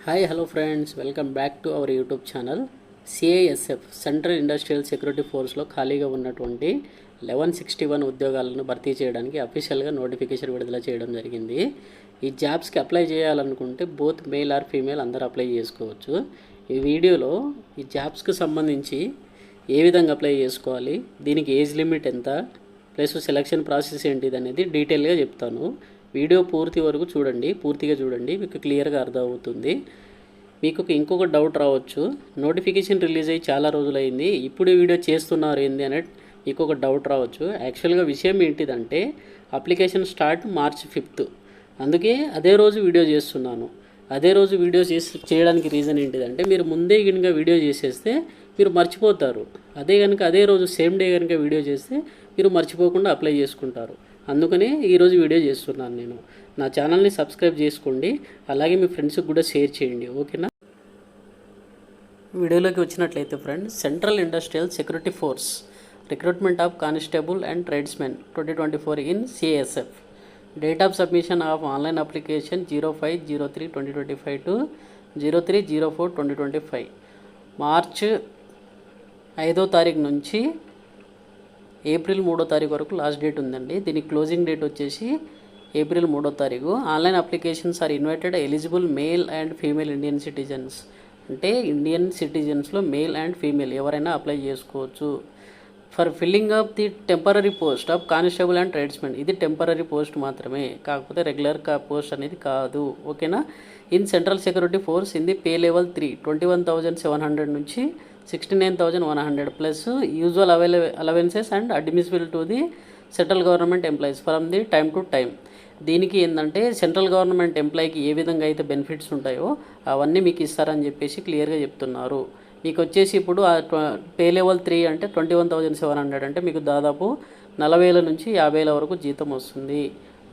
Hi hello friends, welcome back to our YouTube channel. CISF central industrial security ఫోర్స్లో ఖాళీగా ఉన్నటువంటి 1161 ఉద్యోగాలను భర్తీ చేయడానికి అఫీషియల్గా నోటిఫికేషన్ విడుదల చేయడం జరిగింది. ఈ జాబ్స్కి అప్లై చేయాలనుకుంటే బోత్ మేల్ ఆర్ ఫీమేల్ అందరూ అప్లై చేసుకోవచ్చు. ఈ వీడియోలో ఈ జాబ్స్కి సంబంధించి ఏ విధంగా అప్లై చేసుకోవాలి, దీనికి ఏజ్ లిమిట్ ఎంత, ప్లస్ సెలక్షన్ ప్రాసెస్ ఏంటిది అనేది డీటెయిల్గా చెప్తాను. వీడియో పూర్తిగా చూడండి, మీకు క్లియర్గా అర్థమవుతుంది. మీకు ఇంకొక డౌట్ రావచ్చు, నోటిఫికేషన్ రిలీజ్ అయ్యి చాలా రోజులైంది, ఇప్పుడు వీడియో చేస్తున్నారు ఏంది అనే మీకు ఒక డౌట్ రావచ్చు. యాక్చువల్గా విషయం ఏంటిదంటే అప్లికేషన్ స్టార్ట్ March 5th, అందుకే అదే రోజు వీడియో చేస్తున్నాను. అదే రోజు వీడియో చేయడానికి రీజన్ ఏంటిదంటే మీరు ముందే కనుక వీడియో చేసేస్తే మీరు మర్చిపోతారు. అదే రోజు సేమ్ డే కనుక వీడియో చేస్తే మీరు మర్చిపోకుండా అప్లై చేసుకుంటారు. అందుకనే ఈరోజు వీడియో చేస్తున్నాను నేను. నా ఛానల్ని సబ్స్క్రైబ్ చేసుకోండి, అలాగే మీ ఫ్రెండ్స్కి కూడా షేర్ చేయండి, ఓకేనా. వీడియోలోకి వచ్చినట్లయితే friends, central industrial security force recruitment of constable and tradesmen 2024 in CSF. Date of submission of online application 05/03/2025 to 03/04/2025. March 5వ తారీఖు నుంచి ఏప్రిల్ 3వ తారీఖు వరకు లాస్ట్ డేట్ ఉందండి. దీనికి క్లోజింగ్ డేట్ వచ్చేసి ఏప్రిల్ 3వ తారీఖు. Online applications are invited eligible male and female Indian citizens, అంటే ఇండియన్ సిటిజన్స్లో మేల్ అండ్ ఫీమేల్ ఎవరైనా అప్లై చేసుకోవచ్చు. For filling up the temporary post of constable and tradesmen, ఇది టెంపరీ పోస్ట్ మాత్రమే, కాకపోతే రెగ్యులర్ పోస్ట్ అనేది కాదు, ఓకేనా. In central security force in the pay level 3 21,700 నుంచి 69,100 plus usual allowances and admissible to the central government employees from the time to time. దీనికి ఏంటంటే central government ఎంప్లాయీకి ఏ విధంగా అయితే బెనిఫిట్స్ ఉంటాయో అవన్నీ మీకు ఇస్తారని చెప్పేసి క్లియర్గా చెప్తున్నారు. మీకు వచ్చేసి ఇప్పుడు పే లెవెల్ 3 అంటే 21,700 అంటే మీకు దాదాపు 40,000 నుంచి 50,000 వరకు జీతం వస్తుంది,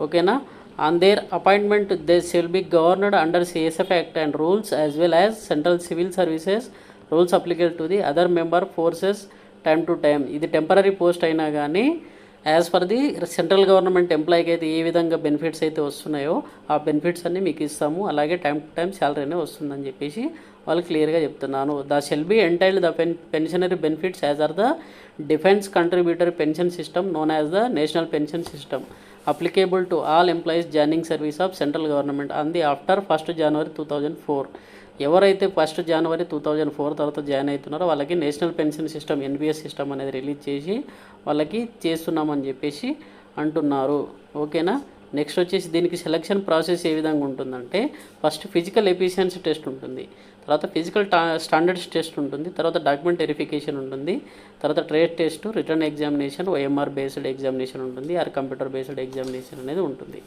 ఓకేనా. On their appointment they shall be governed under CSF act and rules as well as central civil services rules applicable to the other member forces time to time. ఇది టెంపరీ పోస్ట్ అయినా కానీ as per the central government ఎంప్లాయీకి అయితే ఏ విధంగా benefits అయితే వస్తున్నాయో ఆ బెనిఫిట్స్ అన్నీ మీకు ఇస్తాము, అలాగే టైం టు టైం శాలరీనే వస్తుందని చెప్పేసి వాళ్ళు క్లియర్గా చెప్తున్నాను. The shall be entitled the pensionary benefits as are the defence contributory pension system known as the national pension system applicable to all employees joining service of central government on the after 1st January 2004. ఎవరైతే 1st January 2004 తర్వాత join అవుతున్నారో వాళ్ళకి national pension system NPS system అనేది release చేసి వాళ్ళకి చేస్తున్నామని చెప్పేసి అంటున్నారు, ఓకేనా. నెక్స్ట్ వచ్చేసి దీనికి సెలక్షన్ ప్రాసెస్ ఏ విధంగా ఉంటుందంటే ఫస్ట్ ఫిజికల్ ఎఫిషియన్సీ టెస్ట్ ఉంటుంది, తర్వాత ఫిజికల్ స్టాండర్డ్స్ టెస్ట్ ఉంటుంది, తర్వాత డాక్యుమెంట్ వెరిఫికేషన్ ఉంటుంది, తర్వాత trade test, written examination, OMR based examination ఉంటుంది, ఆర్ కంప్యూటర్ బేస్డ్ ఎగ్జామినేషన్ అనేది ఉంటుంది,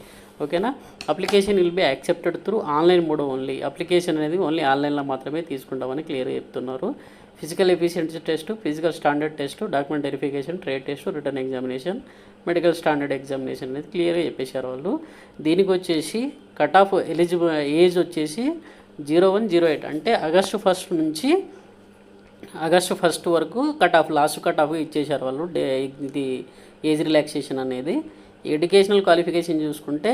ఓకేనా. Application will be accepted through online mode only, application అనేది ఓన్లీ ఆన్లైన్లో మాత్రమే తీసుకుంటామని క్లియర్గా చెప్తున్నారు. Physical efficiency test, physical standard test, document verification, trade test, written examination, medical standard examination అనేది క్లియర్గా చెప్పేశారు వాళ్ళు. దీనికి వచ్చేసి కట్ ఆఫ్ ఎలిజిబుల్ ఏజ్ వచ్చేసి 01/08 అంటే August 1st నుంచి August 1st వరకు లాస్ట్ కట్ ఆఫ్ ఇచ్చేశారు వాళ్ళు. ఇది ఏజ్ రిలాక్సేషన్ అనేది. ఎడ్యుకేషనల్ క్వాలిఫికేషన్ చూసుకుంటే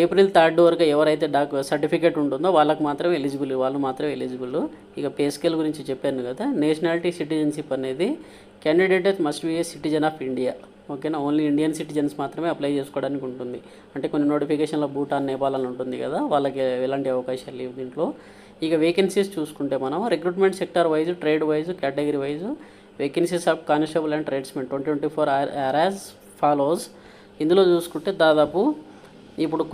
April 3rd వరకు ఎవరైతే సర్టిఫికేట్ ఉంటుందో వాళ్ళు మాత్రమే ఎలిజిబుల్. ఇక పే స్కేల్ గురించి చెప్పాను కదా. నేషనాలిటీ సిటిజన్షిప్ అనేది candidate must be A citizen of India, ఓకేనా. ఓన్లీ ఇండియన్ సిటిజన్స్ మాత్రమే అప్లై చేసుకోవడానికి ఉంటుంది. అంటే కొన్ని నోటిఫికేషన్లో భూటాన్, నేపాల్ అని ఉంటుంది కదా, వాళ్ళకి ఎలాంటి అవకాశాలు లేవు దీంట్లో. ఇక వేకెన్సీస్ చూసుకుంటే మనం recruitment sector wise, trade wise, category wise vacancies of constable and tradesmen 2024 are as follows. ఇందులో చూసుకుంటే దాదాపు ఇప్పుడు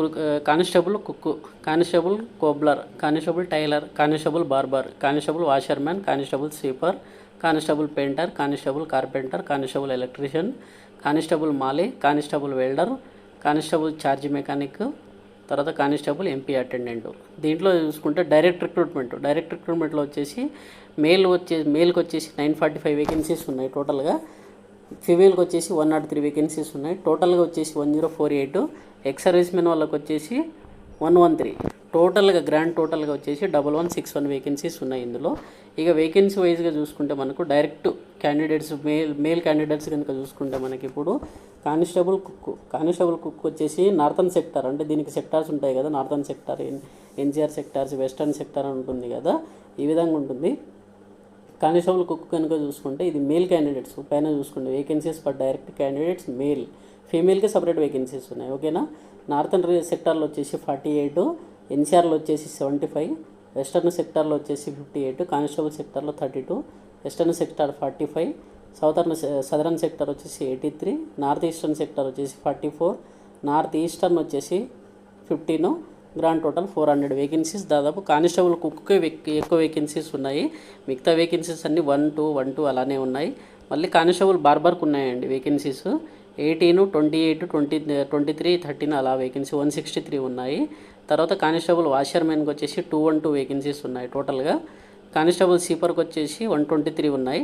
constable cook, constable cobbler, constable tailor, constable barber, constable washerman, constable sweeper, constable painter, constable carpenter, constable electrician, constable mali, constable welder, constable charge mechanic, తర్వాత constable MP attendant. దీంట్లో చూసుకుంటే direct రిక్రూట్మెంట్లో వచ్చేసి మేల్కి వచ్చేసి 945 vacancies ఉన్నాయి టోటల్గా. ఫీమేల్కి వచ్చేసి 103 వేకెన్సీస్ ఉన్నాయి. టోటల్గా వచ్చేసి 1048. ఎక్స్ సర్వీస్ మెన్ వాళ్ళకి వచ్చేసి 113. టోటల్గా గ్రాండ్ టోటల్గా వచ్చేసి 1161 వేకెన్సీస్ ఉన్నాయి ఇందులో. ఇక వేకెన్సీ వైజ్గా చూసుకుంటే మనకు డైరెక్ట్ క్యాండిడేట్స్ మేల్ క్యాండిడేట్స్ కనుక చూసుకుంటే మనకి ఇప్పుడు కానిస్టేబుల్ కుక్ వచ్చేసి నార్థన్ సెక్టార్, అంటే దీనికి సెక్టార్స్ ఉంటాయి కదా, northern sector, NCR sectors, western sector అని ఉంటుంది కదా, ఈ విధంగా ఉంటుంది. కానిస్టేబుల్ కుక్ కనుక చూసుకుంటే ఇది మేల్ క్యాండిడేట్స్ పైన చూసుకుంటే vacancies for direct candidates male, ఫీమేల్కి సపరేట్ వేకెన్సీస్ ఉన్నాయి. ఓకేనా. నార్థన్ సెక్టార్లో వచ్చేసి 48, ఎన్సీఆర్లో వచ్చేసి 75, వెస్టర్న్ సెక్టార్లో వచ్చేసి 58, కానిస్టేబుల్ సెక్టార్లో 32, వెస్టర్న్ సెక్టార్ 45, సదరన్ సెక్టార్ వచ్చేసి 83, నార్త్ ఈస్టర్న్ సెక్టార్ వచ్చేసి 44, నార్త్ ఈస్టర్న్ వచ్చేసి 15, గ్రాండ్ టోటల్ 400 వేకెన్సీస్. దాదాపు కానిస్టేబుల్ కుక్కే ఎక్కువ వేకెన్సీస్ ఉన్నాయి, మిగతా వేకెన్సీస్ అన్నీ 1, 2, 1, 2 అలానే ఉన్నాయి. మళ్ళీ కానిస్టేబుల్ బార్బర్కి ఉన్నాయండి వేకెన్సీస్ 18, 28, 20, 23, 13 అలా వేకెన్సీ 163 ఉన్నాయి. తర్వాత కానిస్టేబుల్ వాషర్మెన్కి వచ్చేసి 212 వేకెన్సీస్ ఉన్నాయి టోటల్గా. కానిస్టేబుల్ సీపర్కి వచ్చేసి 123 ఉన్నాయి.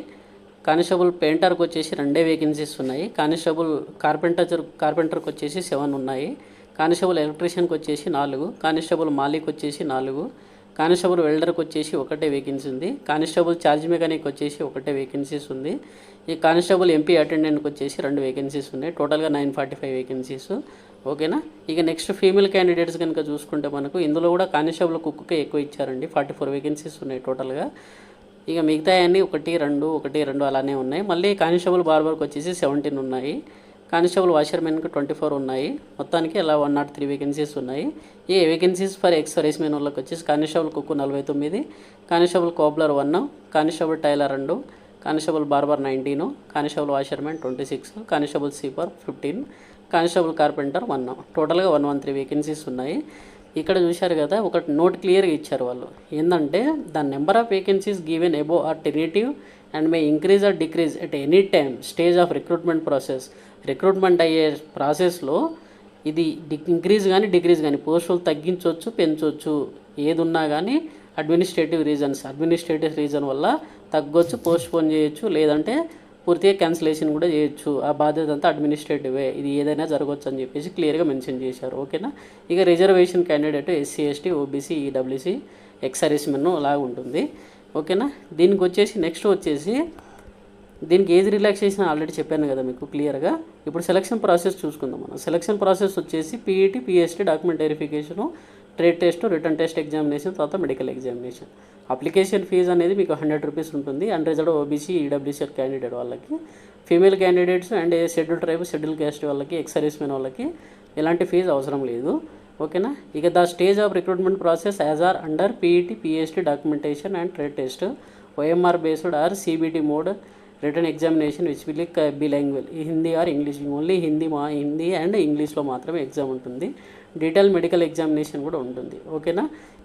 కానిస్టేబుల్ పెయింటర్కి వచ్చేసి 2 వేకెన్సీస్ ఉన్నాయి. కానిస్టేబుల్ కార్పెంటర్కి వచ్చేసి 7 ఉన్నాయి. కానిస్టేబుల్ ఎలక్ట్రీషియన్కి వచ్చేసి 4, కానిస్టేబుల్ మాలిక్ వచ్చేసి 4, కానిస్టేబుల్ వెల్డర్కి వచ్చేసి 1 వేకెన్సీ ఉంది. కానిస్టేబుల్ ఛార్జ్ మెకానిక్ వచ్చేసి 1 వేకెన్సీస్ ఉంది. ఈ కానిస్టేబుల్ ఎంపీ అటెండెంట్కి వచ్చేసి 2 వేకెన్సీస్ ఉన్నాయి. టోటల్గా 945 వేకెన్సీస్. ఓకేనా. ఇక నెక్స్ట్ ఫీమేల్ క్యాండిడేట్స్ కనుక చూసుకుంటే మనకు ఇందులో కూడా కానిస్టేబుల్ కుక్కే ఎక్కువ ఇచ్చారండి, 44 వేకెన్సీస్ ఉన్నాయి టోటల్గా. ఇక మిగతా అన్నీ 1, 2, 1, 2 అలానే ఉన్నాయి. మళ్ళీ కానిస్టేబుల్ బార్బర్కి వచ్చేసి 17 ఉన్నాయి. కానిస్టేబుల్ వాషర్మెన్కి 24 ఉన్నాయి. మొత్తానికి అలా 103 వేకెన్సీస్ ఉన్నాయి. ఈ vacancies for ex service men వాళ్ళకి వచ్చేసి constable cook 49, constable cobbler 1, constable tailor 2, constable barber 19, constable washermen 26, constable sweeper 15, constable carpenter 1. టోటల్గా 113 వేకెన్సీస్ ఉన్నాయి. ఇక్కడ చూశారు కదా, ఒక నోట్ క్లియర్గా ఇచ్చారు వాళ్ళు, ఏంటంటే the number of vacancies given above are tentative and may increase or decrease at any time stage of recruitment process. Recruitment అయ్యే ప్రాసెస్లో ఇది ఇంక్రీజ్ కానీ డిక్రీజ్ కానీ పోస్టులు తగ్గించవచ్చు, పెంచవచ్చు, ఏది ఉన్నా కానీ అడ్మినిస్ట్రేటివ్ రీజన్ వల్ల తగ్గొచ్చు, పోస్ట్పోన్ చేయొచ్చు, లేదంటే పూర్తిగా క్యాన్సిలేషన్ కూడా చేయొచ్చు. ఆ బాధ్యత అంతా అడ్మినిస్ట్రేటివే, ఇది ఏదైనా జరగవచ్చు అని చెప్పేసి క్లియర్గా మెన్షన్ చేశారు. ఓకేనా. ఇక reservation candidate SC, ST, OBC, EWC, ex servicemen అలా ఉంటుంది. ఓకేనా. దీనికి వచ్చేసి నెక్స్ట్ వచ్చేసి దీనికి ఏజ్ రిలాక్సేషన్ ఆల్రెడీ చెప్పాను కదా మీకు క్లియర్గా. ఇప్పుడు సెలక్షన్ ప్రాసెస్ చూసుకుందాం మనం. సెలక్షన్ ప్రాసెస్ వచ్చేసి PET, PST, document verification, trade test, return test examination, తర్వాత మెడికల్ ఎగ్జామినేషన్. అప్లికేషన్ ఫీజు అనేది మీకు 100 రూపీస్ ఉంటుంది. అన్రిజర్వ్డ్ ఓబీసీ, ఈడబ్ల్యూసీ క్యాండిడేట్ వాళ్ళకి, female candidates and schedule tribe, schedule caste వాళ్ళకి, ఎక్స్ సర్వీస్మెన్ వాళ్ళకి ఎలాంటి ఫీజు అవసరం లేదు. ఓకేనా. ఇక the stage of recruitment process as are under PET, PST, documentation and trade test, OMR based or CBT mode, return examination which will be language Hindi or English, only Hindi and ఇంగ్లీష్లో మాత్రమే exam ఉంటుంది. Detail medical examination కూడా ఉంటుంది. ఓకేనా.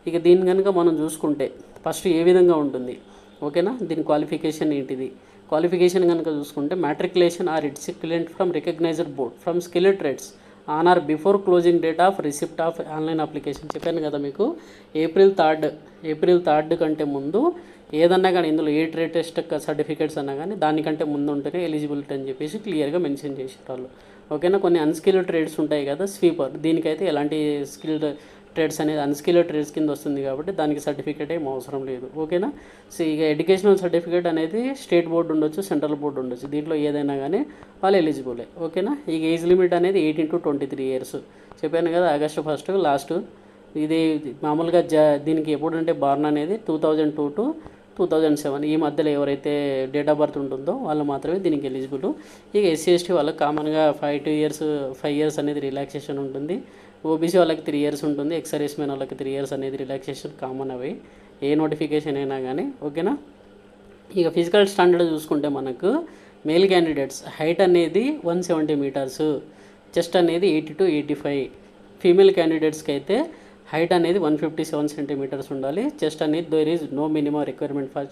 ఇక దీని కనుక మనం చూసుకుంటే ఫస్ట్ ఏ విధంగా ఉంటుంది. ఓకేనా. దీని క్వాలిఫికేషన్ ఏంటిది, క్వాలిఫికేషన్ కనుక చూసుకుంటే matriculation or its equivalent from recognised board from skilled trades on or before closing date of receipt of online application. చెప్పాను కదా మీకు, ఏప్రిల్ 3 కంటే ముందు ఏదన్నా కానీ ఇందులో ఏ ట్రేడ్ టెస్ట్ సర్టిఫికేట్స్ అన్నా కానీ దానికంటే ముందు ఉంటేనే ఎలిజిబిలిటీ అని చెప్పేసి క్లియర్గా మెన్షన్ చేశారు వాళ్ళు. ఓకేనా. కొన్ని అన్స్కిల్డ్ ట్రేడ్స్ ఉంటాయి కదా, స్వీపర్, దీనికైతే ఎలాంటి స్కిల్డ్ ట్రేడ్స్ అనేది అన్స్కిల్డ్ ట్రేడ్స్ కింద వస్తుంది కాబట్టి దానికి సర్టిఫికేట్ ఏం అవసరం లేదు. ఓకేనా. సో ఇక ఎడ్యుకేషనల్ సర్టిఫికేట్ అనేది స్టేట్ బోర్డు ఉండొచ్చు, సెంట్రల్ బోర్డు ఉండొచ్చు, దీంట్లో ఏదైనా కానీ వాళ్ళు ఎలిజిబులే. ఓకేనా. ఇక ఏజ్ లిమిట్ అనేది 18 to 23 years. చెప్పాను కదా, ఆగస్టు 1 లాస్ట్. ఇది మామూలుగా దీనికి ఎప్పుడంటే బార్న్ అనేది 2002 to 2007 ఈ మధ్యలో ఎవరైతే డేట్ ఆఫ్ బర్త్ ఉంటుందో వాళ్ళు మాత్రమే దీనికి ఎలిజిబుల్. ఇక ఎస్సీ, ఎస్టీ వాళ్ళకి కామన్గా 5 years అనేది రిలాక్సేషన్ ఉంటుంది. ఓబీసీ వాళ్ళకి 3 years ఉంటుంది. ఎక్స్ సర్వీస్మెన్ వాళ్ళకి 3 years అనేది రిలాక్సేషన్ కామన్ అవి ఏ నోటిఫికేషన్ అయినా కానీ. ఓకేనా. ఇక ఫిజికల్ స్టాండర్డ్ చూసుకుంటే మనకు మేల్ క్యాండిడేట్స్ హైట్ అనేది 170 meters, చెస్ట్ అనేది 80 to 85. ఫీమేల్ క్యాండిడేట్స్కి అయితే హైట్ అనేది 157 centimeters ఉండాలి. చెస్ట్ అనేది there is no minimum requirement for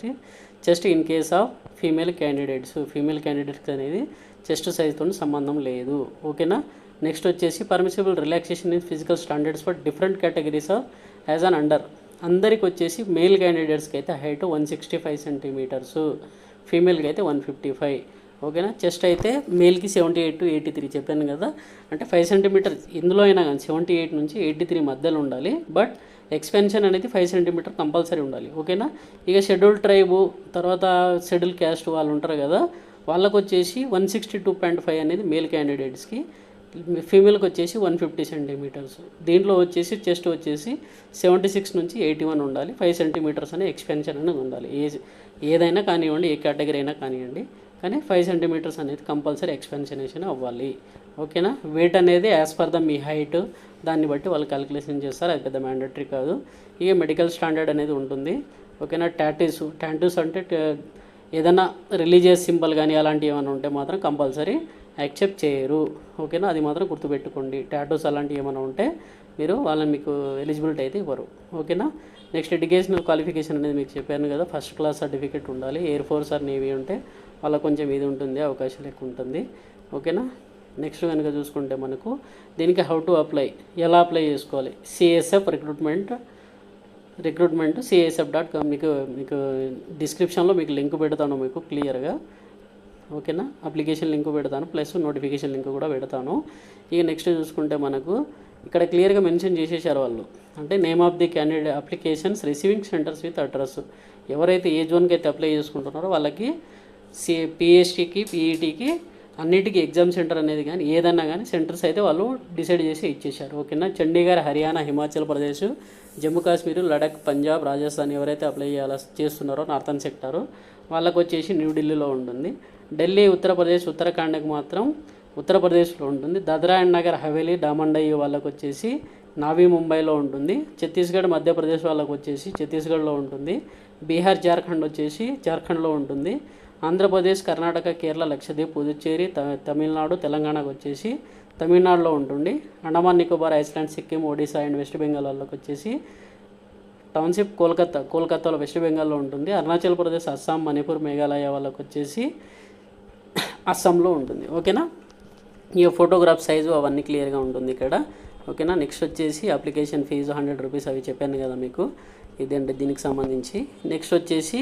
chest in case of female candidates అనేది చెస్ట్ సైజ్తో సంబంధం లేదు. ఓకేనా. నెక్స్ట్ వచ్చేసి permissible relaxation in physical standards for different categories of as uh under. అందరికి వచ్చేసి మేల్ క్యాండిడేట్స్కి అయితే హైట్ 165 centimeters, ఫీమేల్కి అయితే 155. ఓకేనా. చెస్ట్ అయితే మేల్కి 78 to 83 చెప్పాను కదా, అంటే 5 centimeters ఇందులో అయినా కానీ 78 నుంచి 83 మధ్యలో ఉండాలి. బట్ ఎక్స్పెన్షన్ అనేది 5 సెంటీమీటర్ కంపల్సరీ ఉండాలి. ఓకేనా. ఇక షెడ్యూల్ ట్రైబు తర్వాత షెడ్యూల్ క్యాస్ట్ వాళ్ళు ఉంటారు కదా, వాళ్ళకు వచ్చేసి 162.5 అనేది మేల్ క్యాండిడేట్స్కి, ఫీమేల్కి వచ్చేసి 150 సెంటీమీటర్స్. దీంట్లో వచ్చేసి చెస్ట్ వచ్చేసి 76 నుంచి 81 ఉండాలి. 5 సెంటీమీటర్స్ అనే ఎక్స్పెన్షన్ అనేది ఉండాలి. ఏదైనా కానివ్వండి, ఏ కేటగిరీ అయినా కానివ్వండి, కానీ 5 సెంటీమీటర్స్ అనేది కంపల్సరీ ఎక్స్పెన్షనేషన్ అవ్వాలి. ఓకేనా. వెయిట్ అనేది as per the me height దాన్ని బట్టి వాళ్ళు క్యాలిక్యులేషన్ చేస్తారు, అది పెద్ద మ్యాండటరీ కాదు. ఇక మెడికల్ స్టాండర్డ్ అనేది ఉంటుంది. ఓకేనా. టాటూస్ అంటే ఏదైనా రిలీజియస్ సింబల్ కానీ అలాంటివి ఏమైనా ఉంటే మాత్రం కంపల్సరీ యాక్సెప్ట్ చేయరు. ఓకేనా. అది మాత్రం గుర్తుపెట్టుకోండి. టాటూస్ అలాంటివి ఏమైనా ఉంటే మీరు వాళ్ళని మీకు ఎలిజిబిలిటీ అయితే ఇవ్వరు. ఓకేనా. నెక్స్ట్ ఎడ్యుకేషనల్ క్వాలిఫికేషన్ అనేది మీకు చెప్పాను కదా, ఫస్ట్ క్లాస్ సర్టిఫికేట్ ఉండాలి. ఎయిర్ ఫోర్స్ ఆర్ నేవీ ఉంటే వాళ్ళకి కొంచెం ఇది ఉంటుంది, అవకాశాలు ఎక్కువ ఉంటుంది. ఓకేనా. నెక్స్ట్ కనుక చూసుకుంటే మనకు దీనికి హౌ టు అప్లై, ఎలా అప్లై చేసుకోవాలి, సిఎస్ఎఫ్ రిక్రూట్మెంట్ CSF.com మీకు డిస్క్రిప్షన్లో మీకు లింక్ పెడతాను మీకు క్లియర్గా. ఓకేనా. అప్లికేషన్ లింక్ పెడతాను, ప్లస్ నోటిఫికేషన్ లింక్ కూడా పెడతాను. ఇక నెక్స్ట్ చూసుకుంటే మనకు ఇక్కడ క్లియర్గా మెన్షన్ చేసేసారు వాళ్ళు, అంటే name of the candidate, applications receiving centres with address. ఎవరైతే ఏ జోన్కి అయితే అప్లై చేసుకుంటున్నారో వాళ్ళకి PSTకి PETకి అన్నిటికీ ఎగ్జామ్ సెంటర్ అనేది కానీ ఏదన్నా కానీ సెంటర్స్ అయితే వాళ్ళు డిసైడ్ చేసి ఇచ్చేశారు. ఓకేనా. చండీగఢ్, హర్యానా, హిమాచల్ ప్రదేశ్, జమ్మూ కాశ్మీర్, లడఖ్, పంజాబ్, రాజస్థాన్ ఎవరైతే అప్లై చేస్తున్నారో నార్థన్ సెక్టారు వాళ్ళకు వచ్చేసి న్యూఢిల్లీలో ఉంటుంది. ఢిల్లీ, ఉత్తరప్రదేశ్, ఉత్తరాఖండ్కి మాత్రం ఉత్తరప్రదేశ్లో ఉంటుంది. దాద్రా అండ్ నగర్ హవేలీ, డామన్ డయ్యూ వాళ్ళకు వచ్చేసి నావీ ముంబైలో ఉంటుంది. ఛత్తీస్గఢ్, మధ్యప్రదేశ్ వాళ్ళకు వచ్చేసి ఛత్తీస్గఢ్లో ఉంటుంది. బీహార్, జార్ఖండ్ వచ్చేసి జార్ఖండ్లో ఉంటుంది. ఆంధ్రప్రదేశ్, కర్ణాటక, కేరళ, లక్షద్వీప్, పుదుచ్చేరి, తమిళనాడు, తెలంగాణకు వచ్చేసి తమిళనాడులో ఉంటుంది. Andaman Nicobar, Iceland, Sikkim, Odisha and west Bengal వాళ్ళకి వచ్చేసి టౌన్షిప్ కోల్కతాలో వెస్ట్ బెంగాల్లో ఉంటుంది. అరుణాచల్ ప్రదేశ్, అస్సాం, మణిపూర్, మేఘాలయ వాళ్ళకి వచ్చేసి అస్సాంలో ఉంటుంది. ఓకేనా. ఈ ఫోటోగ్రాఫ్ సైజు అవన్నీ క్లియర్గా ఉంటుంది ఇక్కడ. ఓకేనా. నెక్స్ట్ వచ్చేసి అప్లికేషన్ ఫీజు 100 రూపీస్ అవి చెప్పాను కదా మీకు, ఇదంటే దీనికి సంబంధించి. నెక్స్ట్ వచ్చేసి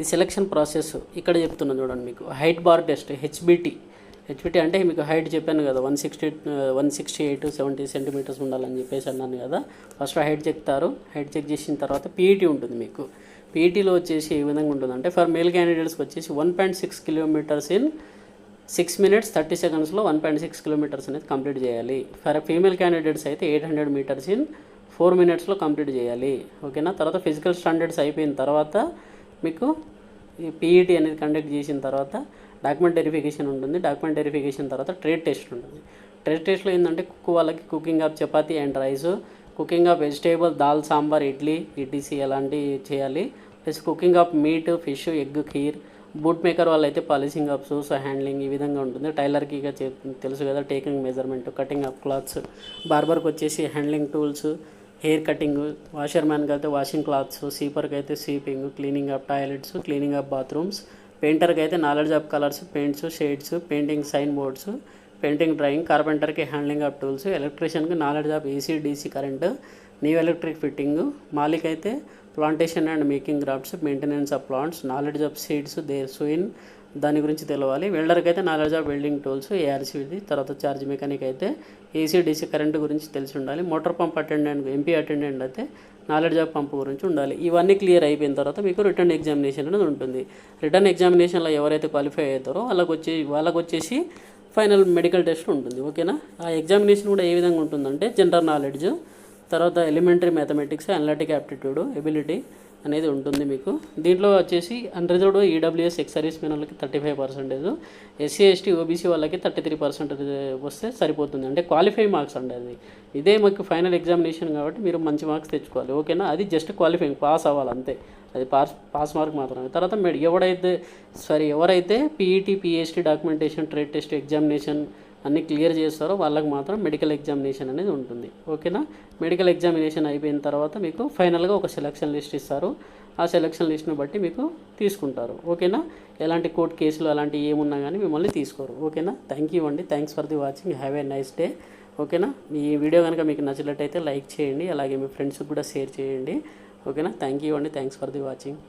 ఈ సెలక్షన్ ప్రాసెస్ ఇక్కడ చెప్తున్నాను చూడండి మీకు. హైట్ బార్ టెస్ట్ హెచ్బిటి అంటే మీకు హైట్ చెప్పాను కదా 168 70 సెంటీమీటర్స్ ఉండాలని చెప్పేసి అన్నాను కదా. ఫస్ట్ హైట్ చెప్తారు. హైట్ చెక్ చేసిన తర్వాత పీఈటీ ఉంటుంది మీకు. పీఈటీలో వచ్చేసి ఏ విధంగా ఉంటుందంటే ఫర్ మేల్ క్యాండిడేట్స్కి వచ్చేసి 1.6 కిలోమీటర్స్ ఇన్ 6 minutes 30 secondsలో 1.6 కిలోమీటర్స్ అనేది కంప్లీట్ చేయాలి. ఫర్ ఫీమేల్ క్యాండిడేట్స్ అయితే 800 meters ఇన్ 4 minutesలో కంప్లీట్ చేయాలి. ఓకేనా. తర్వాత ఫిజికల్ స్టాండర్డ్స్ అయిపోయిన తర్వాత మీకు ఈ పీఈటీ అనేది కండక్ట్ చేసిన తర్వాత డాక్యుమెంట్ వెరిఫికేషన్ ఉంటుంది. డాక్యుమెంట్ వెరిఫికేషన్ తర్వాత ట్రేడ్ టెస్ట్ ఉంటుంది. ట్రేడ్ టెస్ట్లో ఏంటంటే వాళ్ళకి cooking of chapati and rice, cooking of vegetable, dal, sambar, idli, ETC అలాంటివి చేయాలి. Plus cooking of meat, fish, egg, kheer. Boot maker వాళ్ళైతే పాలిషింగ్ ఆఫ్ షూస్, హ్యాండ్లింగ్ ఈ విధంగా ఉంటుంది. టైలర్కి ఇక తెలుసు కదా, taking measurement, cutting of clothes. బార్బర్కి వచ్చేసి handling tools, hair cutting. Washer మ్యాన్కి అయితే వాషింగ్ క్లాత్స్, స్వీపర్కి అయితే sweeping, cleaning of toilets, cleaning of bathrooms. పెయింటర్కి అయితే knowledge of colours, paints, shades, painting sign boards, painting drawing. కార్పెంటర్కి హ్యాండ్లింగ్ ఆఫ్ టూల్స్. ఎలక్ట్రీషియన్కి knowledge of AC DC current, new electric fitting. మాలిక్ అయితే plantation and making crafts, maintenance of plants, knowledge of seeds, their sowing దాని గురించి తెలవాలి. వెల్డర్కి అయితే knowledge of welding tools, ARCది. తర్వాత చార్జ్ మెకానిక్ అయితే AC DC కరెంట్ గురించి తెలిసి ఉండాలి. Motor pump attendant, MP attendant అయితే నాలెడ్జ్ ఆఫ్ పంప్ గురించి ఉండాలి. ఇవన్నీ క్లియర్ అయిపోయిన తర్వాత మీకు రిటర్న్ ఎగ్జామినేషన్ అనేది ఉంటుంది. రిటర్న్ ఎగ్జామినేషన్లో ఎవరైతే క్వాలిఫై అవుతారో వాళ్ళకు వచ్చేసి ఫైనల్ మెడికల్ టెస్ట్ ఉంటుంది. ఓకేనా. ఆ ఎగ్జామినేషన్ కూడా ఏ విధంగా ఉంటుందంటే జనరల్ నాలెడ్జ్, తర్వాత elementary mathematics, analytic aptitude, ability అనేది ఉంటుంది మీకు. దీంట్లో వచ్చేసి unreserved EWS X service men వాళ్ళకి 35%, SC ST OBC వాళ్ళకి 33% వస్తే సరిపోతుంది. అంటే క్వాలిఫై మార్క్స్ అండి అది. ఇదే మీకు ఫైనల్ ఎగ్జామినేషన్ కాబట్టి మీరు మంచి మార్క్స్ తెచ్చుకోవాలి. ఓకేనా. అది జస్ట్ క్వాలిఫైయింగ్, పాస్ అవ్వాలి అంతే. అది పాస్ మార్క్ మాత్రమే. తర్వాత ఎవరైతే PET PST documentation, trade test, examination అన్నీ క్లియర్ చేస్తారో వాళ్ళకి మాత్రం మెడికల్ ఎగ్జామినేషన్ అనేది ఉంటుంది. ఓకేనా. మెడికల్ ఎగ్జామినేషన్ అయిపోయిన తర్వాత మీకు ఫైనల్గా ఒక సెలక్షన్ లిస్ట్ ఇస్తారు. ఆ సెలక్షన్ లిస్ట్ని బట్టి మీకు తీసుకుంటారు. ఓకేనా. ఎలాంటి కోర్టు కేసులు అలాంటివి ఏమున్నా కానీ మిమ్మల్ని తీసుకోరు. ఓకేనా. థ్యాంక్ యూ అండి. Thanks for the watching. Have a nice day. ఓకేనా. ఈ వీడియో కనుక మీకు నచ్చినట్టయితే లైక్ చేయండి, అలాగే మీ ఫ్రెండ్స్కి కూడా షేర్ చేయండి. ఓకేనా. థ్యాంక్ యూ అండి. Thanks for the watching.